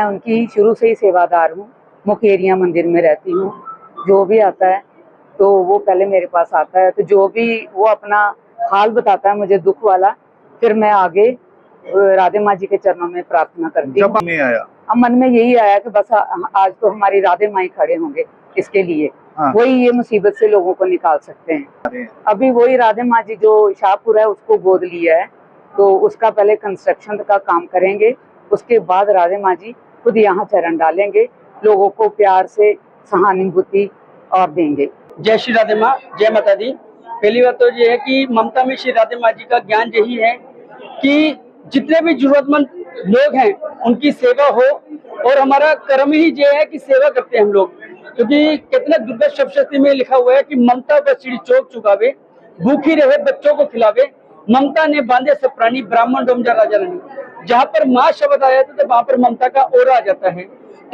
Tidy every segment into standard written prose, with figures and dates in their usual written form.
उनकी शुरू से ही सेवादार हूँ। मुकेरिया मंदिर में रहती हूँ। जो भी आता है तो वो पहले मेरे पास आता है, तो जो भी वो अपना हाल बताता है मुझे दुख वाला, फिर मैं आगे राधे माँ जी के चरणों में प्रार्थना करती हूँ। अब मन में यही आया कि बस आज तो हमारी राधे माँ खड़े होंगे इसके लिए। वही ये मुसीबत से लोगों को निकाल सकते हैं। अभी वही राधे माँ जी जो शाहपुर है उसको गोद लिया है, तो उसका पहले कंस्ट्रक्शन का काम करेंगे, उसके बाद राधे माँ जी खुद यहाँ चरण डालेंगे, लोगों को प्यार से सहानुभूति और देंगे। जय श्री राधे माँ, जय माता दी। पहली बात तो ये है कि ममता में श्री राधे माँ जी का ज्ञान यही है कि जितने भी जरूरतमंद लोग हैं उनकी सेवा हो, और हमारा कर्म ही ये है कि सेवा करते हैं हम लोग। क्योंकि कितना दुर्गा सप्तशती में लिखा हुआ है कि ममता पर चिड़ी चौक चुकावे, भूखी रहे बच्चों को खिलावे, ममता ने बांधे सब प्राणी, ब्राह्मण डोमजा राजा रानी। जहाँ पर माँ शब्द आया था तो वहां पर ममता का ओरा आ जाता है।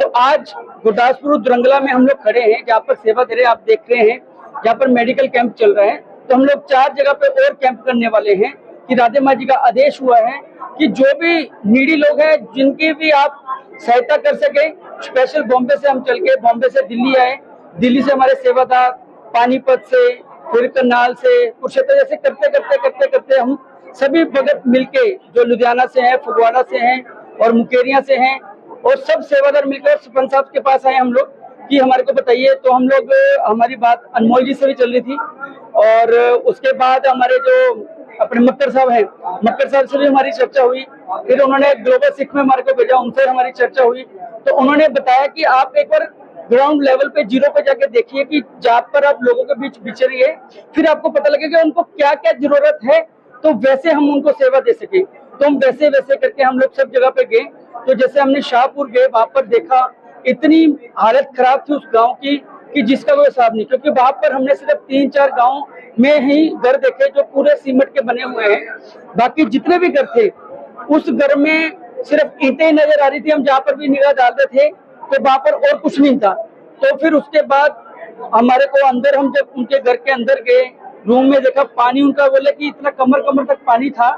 तो आज गुरदासपुर दुरंगला में हम लोग खड़े हैं, जहाँ पर सेवा दे रहे हैं, आप देख रहे हैं, जहाँ पर मेडिकल कैंप चल रहा है। तो हम लोग 4 जगह पे और कैंप करने वाले हैं कि राधे माँ जी का आदेश हुआ है कि जो भी नीडी लोग हैं, जिनकी भी आप सहायता कर सके। स्पेशल बॉम्बे से हम चल के, बॉम्बे से दिल्ली आए, दिल्ली से हमारे सेवादार, पानीपत से, फिर करनाल से, कुरुक्षेत्र, जैसे करते करते करते करते हम सभी भगत मिलके, जो लुधियाना से हैं, फगवाड़ा से हैं और मुकेरिया से हैं, और सब सेवादार मिलकर सरपंच साहब के पास आए हम लोग कि हमारे को बताइए। तो हम लोग, हमारी बात अनमोल जी से भी चल रही थी, और उसके बाद हमारे जो अपने मक्कर साहब हैं, मक्कर साहब से भी हमारी चर्चा हुई। फिर उन्होंने ग्लोबल सिख में हमारे को भेजा, उनसे हमारी चर्चा हुई। तो उन्होंने बताया कि आप एक बार ग्राउंड लेवल पे, जीरो पे जाके देखिए कि जहाँ पर आप लोगों के बीच विचरिए, फिर आपको पता लगेगा उनको क्या क्या जरूरत है, तो वैसे हम उनको सेवा दे सके। तो हम वैसे वैसे करके हम लोग सब जगह पे गए। तो जैसे हमने शाहपुर गए, वहां पर देखा इतनी हालत खराब थी उस गांव की कि जिसका कोई हिसाब नहीं। क्योंकि वहां पर हमने सिर्फ 3-4 गांव में ही घर देखे जो पूरे सीमेंट के बने हुए हैं। बाकी जितने भी घर थे उस घर में सिर्फ ईंटें नजर आ रही थी। हम जहाँ पर भी निगाह डालते थे तो वहां पर और कुछ नहीं था। तो फिर उसके बाद हमारे को अंदर, हम जब उनके घर के अंदर गए, रूम में देखा पानी उनका, बोले कि इतना कमर कमर तक पानी था।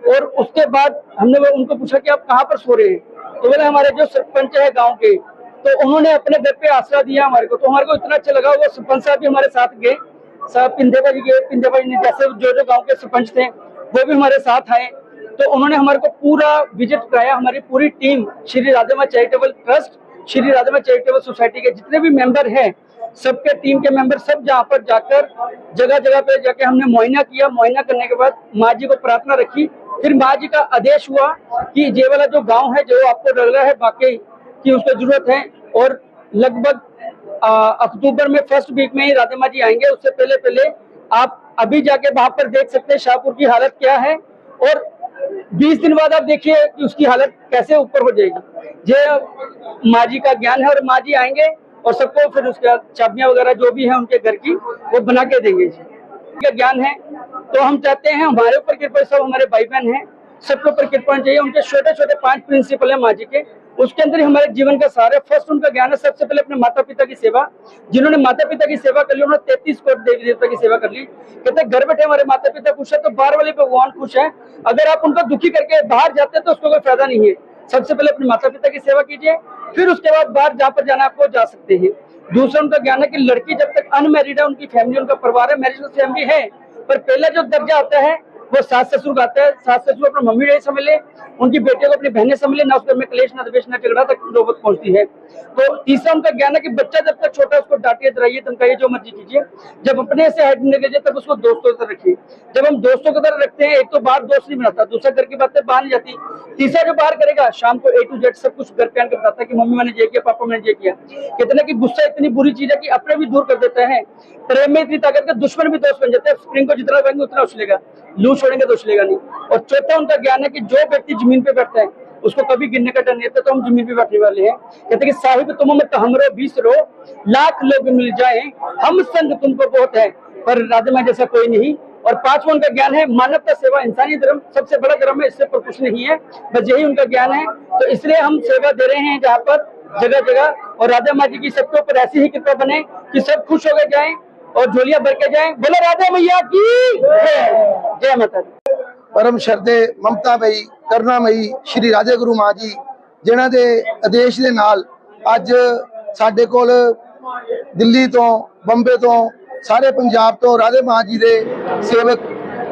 और उसके बाद हमने उनको पूछा कि आप कहाँ पर सो रहे हैं, तो बोले हमारे जो सरपंच है गांव के, तो उन्होंने अपने घर पे आसरा दिया हमारे को। तो हमारे को इतना अच्छा लगा। वो सरपंच साहब भी हमारे साथ गए, साहब पिंदेबा जी गए, पिंदेबा जी ने, जैसे जो गांव के सरपंच थे वो भी हमारे साथ आए। तो उन्होंने हमारे को पूरा विजिट कराया। हमारी पूरी टीम, श्री राधे माँ चैरिटेबल ट्रस्ट, श्री राधे माँ चैरिटेबल सोसाइटी के जितने भी मेंबर हैं, सबके टीम के मेंबर सब जहाँ पर जाकर जगह जगह पे जाके हमने मुआयना किया। मुआयना करने के बाद माँ जी को प्रार्थना रखी। फिर माँ जी का आदेश हुआ कि ये वाला जो गांव है, जो आपको लग रहा है वाकई कि उसको जरूरत है, और लगभग अक्टूबर में फर्स्ट वीक में ही राधे माँ जी आएंगे। उससे पहले पहले आप अभी जाके वहां पर देख सकते हैं शाहपुर की हालत क्या है, और 20 दिन बाद आप देखिए कि उसकी हालत कैसे ऊपर हो जाएगी। ये माँ जी का ज्ञान है, और माँ जी आएंगे और सबको फिर उसके चाबियां वगैरह जो भी है उनके घर की वो बना के देंगे जी। का ज्ञान है। तो हम चाहते हैं हमारे ऊपर कृपा, सब हमारे भाई बहन हैं, सबके ऊपर कृपा चाहिए। उनके छोटे छोटे 5 प्रिंसिपल है माँ जी के, उसके अंदर ही हमारे जीवन का सारा। फर्स्ट उनका ज्ञान है सबसे पहले अपने माता पिता की सेवा। जिन्होंने माता पिता की सेवा कर ली, उन्होंने 33 करोड़ देवी देवता की सेवा कर ली। कहते घर बैठे हमारे माता पिता खुश है तो बाहर वाले भगवान खुश है। अगर आप उनको दुखी करके बाहर जाते हैं तो उसको कोई फायदा नहीं है। सबसे पहले अपने माता पिता की सेवा कीजिए, फिर उसके बाद बाहर जहाँ पर जाना आपको जा सकते हैं। दूसरा उनका ज्ञान है कि लड़की जब तक अनमैरिड है, उनकी फैमिली, उनका परिवार है, मैरिज फैमिली है, पर पहला जो दर्जा आता है वो सास ससुर का आता है। सास ससुर अपनी मम्मी डैडी समझ ले, उनकी बेटियों को अपनी बहनें समझ ले, ना उस घर में क्लेश, ना द्वेष, ना झगड़ा तक नौबत पहुंचती है। तो तीसरा उनका ज्ञान है कि बच्चा जब तक छोटा है उसको डांटिए, डराइए, धमकाइए, जो मर्जी कीजिए। जब अपने से हट निकलिए तब उसको दोस्तों की तरह रखिए। जब हम दोस्तों की तरह रखते हैं, एक तो बाहर दोस्त नहीं बनाता, दूसरा घर की बातें बाहर नहीं जाती, तीसरा जो बाहर करेगा शाम को A to Z सब कुछ घर पे आकर बताता है कि मम्मी मैंने ये किया, पापा मैंने ये किया। कितने की गुस्सा इतनी बुरी चीज है कि अपने भी दूर कर देता है। प्रेम में इतनी ताकत के दुश्मन भी दोस्त बन जाते हैं। स्प्रिंग को जितना उगाएंगे उतना उछलेगा, लू छोड़ेंगे तो उछलेगा नहीं। और चौथा उनका ज्ञान है कि जो व्यक्ति जमीन पे बैठता है उसको कभी गिरने का डर नहीं होता। तो हम जमीन पे बैठने वाले हैं। कहते कि साहिब तुम में हमरो 20 रो, लाख लोग मिल जाए, हम संग तुमको बहुत है, पर राधे माँ जैसा कोई नहीं। और 5वां उनका ज्ञान है मानवता सेवा, इंसानी धर्म सबसे बड़ा धर्म है, इससे पर कुछ नहीं है, बस यही उनका ज्ञान है। तो इसलिए हम सेवा दे रहे हैं जहाँ पर जगह जगह, और राधा माँ जी की सबके ऊपर ऐसी ही कृपा बने कि सब खुश हो गए जाएं और झोलियां भर के जाएं। बोलो राधा मैया की जय माता दी। परम श्रद्धे ममता मई करुणामयी श्री राधे गुरु माँ जी ਜਿਨ੍ਹਾਂ ਦੇ ਆਦੇਸ਼ ਦੇ ਨਾਲ ਅੱਜ ਸਾਡੇ ਕੋਲ ਦਿੱਲੀ ਤੋਂ, ਬੰਬੇ ਤੋਂ, ਸਾਰੇ ਪੰਜਾਬ ਤੋਂ ਰਾਧੇ ਮਾਂ ਜੀ ਦੇ ਸੇਵਕ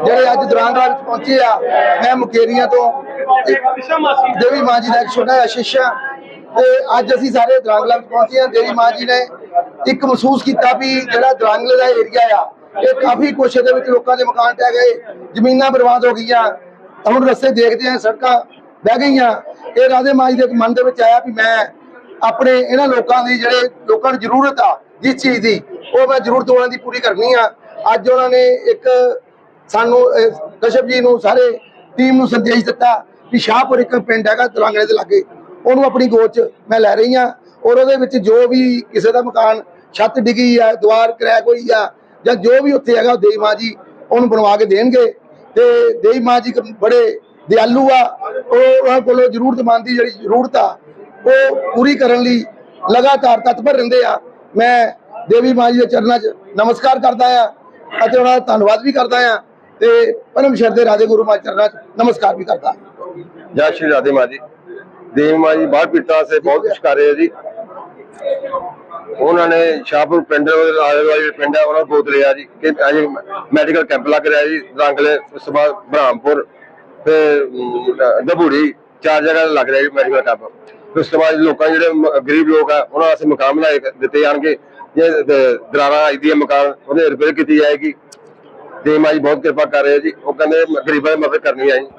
ਜਿਹੜੇ ਅੱਜ ਦਰਾਂਗਲਾ ਵਿੱਚ ਪਹੁੰਚੇ ਆ। ਮੈਂ ਮੁਕੇਰੀਆਂ ਤੋਂ ਦੇਵੀ ਮਾਂ ਜੀ ਦਾ ਇੱਕ ਛੋਟਾ ਜਿਹਾ ਸ਼ਿਸ਼ਾ, ਤੇ ਅੱਜ ਅਸੀਂ ਸਾਰੇ ਦਰਾਂਗਲਾ ਵਿੱਚ ਪਹੁੰਚੇ ਆ। ਦੇਵੀ ਮਾਂ ਜੀ ਨੇ ਇੱਕ ਮਹਿਸੂਸ ਕੀਤਾ ਵੀ ਜਿਹੜਾ ਦਰਾਂਗਲੇ ਦਾ ਏਰੀਆ ਆ, ਇਹ ਕਾਫੀ ਕੁਛ ਇਹਦੇ ਵਿੱਚ ਲੋਕਾਂ ਦੇ ਮਕਾਨ ਢਹਿ ਗਏ, ਜ਼ਮੀਨਾਂ ਬਰਬਾਦ ਹੋ ਗਈਆਂ। ਹੁਣ ਰਸਤੇ ਦੇਖਦੇ ਆ, ਸੜਕਾਂ ਬਹਿ ਗਈਆਂ। ਇਹ ਰਾਧੇ ਮਾਂ ਜੀ ਦੇ ਮਨ ਦੇ ਵਿੱਚ ਆਇਆ ਵੀ ਮੈਂ ਆਪਣੇ ਇਹਨਾਂ ਲੋਕਾਂ ਦੀ, ਜਿਹੜੇ ਲੋਕਾਂ ਨੂੰ ਜ਼ਰੂਰਤ ਆ ਜਿਸ ਚੀਜ਼ ਦੀ, ਉਹ ਮੈਂ ਜ਼ਰੂਰਤ ਉਹਨਾਂ ਦੀ ਪੂਰੀ ਕਰਨੀ ਆ। ਅੱਜ ਉਹਨਾਂ ਨੇ ਇੱਕ ਸਾਨੂੰ ਕਸ਼ਪ ਜੀ ਨੂੰ, ਸਾਰੇ ਟੀਮ ਨੂੰ ਸੰਦੇਸ਼ ਦਿੱਤਾ ਵੀ ਸ਼ਾਹਪੁਰ ਇੱਕ ਪਿੰਡ ਹੈਗਾ ਦਰਾਂਗਲੇ ਦੇ ਲਾਗੇ, ਉਹਨੂੰ ਆਪਣੀ ਗੋਦ 'ਚ ਮੈਂ ਲੈ ਰਹੀ ਹਾਂ, ਔਰ ਉਹਦੇ ਵਿੱਚ ਜੋ ਵੀ ਕਿਸੇ ਦਾ ਮਕਾਨ ਛੱਤ ਡਿੱਗੀ ਆ, ਦੀਵਾਰ ਕਰੈਕ ਹੋਈ ਆ, ਜਾਂ ਜੋ ਵੀ ਉੱਥੇ ਹੈਗਾ, ਦੇਵੀ ਮਾਂ ਜੀ ਉਹਨੂੰ ਬਣਵਾ ਕੇ ਦੇਣਗੇ। ਤੇ ਦੇਵੀ ਮਾਂ ਜੀ ਬੜੇ ਦਿਆਲੂ ਆ, ਉਹ ਉਹਨਾਂ ਕੋਲੋਂ ਜ਼ਰੂਰਤਮੰਦ ਦੀ ਜਿਹੜੀ ਜ਼ਰੂਰਤ ਆ ਉਹ ਪੂਰੀ ਕਰਨ ਲਈ ਲਗਾਤਾਰ ਤਤਪਰ ਰਹਿੰਦੇ ਆ। ਮੈਂ ਦੇਵੀ ਮਾਂ ਜੀ ਦੇ ਚਰਨਾਂ 'ਚ ਨਮਸਕਾਰ ਕਰਦਾ ਆ ਅਤੇ ਉਹਨਾਂ ਦਾ ਧੰਨਵਾਦ ਵੀ ਕਰਦਾ ਆ, ਤੇ ਪਰਮ ਸ਼ਰਧੇ ਰਾਧੇ ਗੁਰੂ ਮਾਂ ਚਰਨਾਂ 'ਚ नमस्कार भी करता है। जय श्री राधे माँ जी। देवी माँ जी बाढ़ पीड़िता से बहुत कुछ कर रहे हैं जी। उन्होंने शाहपुर पिंड आले वाले पिंड है उन्होंने गोद लिया जी कि अज मैडिकल कैंप लग रहा है जी दरांगले, उस बाद ब्रह्मपुर, फिर दबूड़ी, 4 जगह लग रहा है जी मैडिकल कैंप। उस बाद लोग जो गरीब लोग है उन्होंने मकान बनाए दिते जाएंगे, जे दरारा आई दी मकान उन्हें रिपेयर की जाएगी। देवी माँ जी बहुत कृपा कर रहे हैं जी, वो कहते गरीबों की मदद करनी है जी।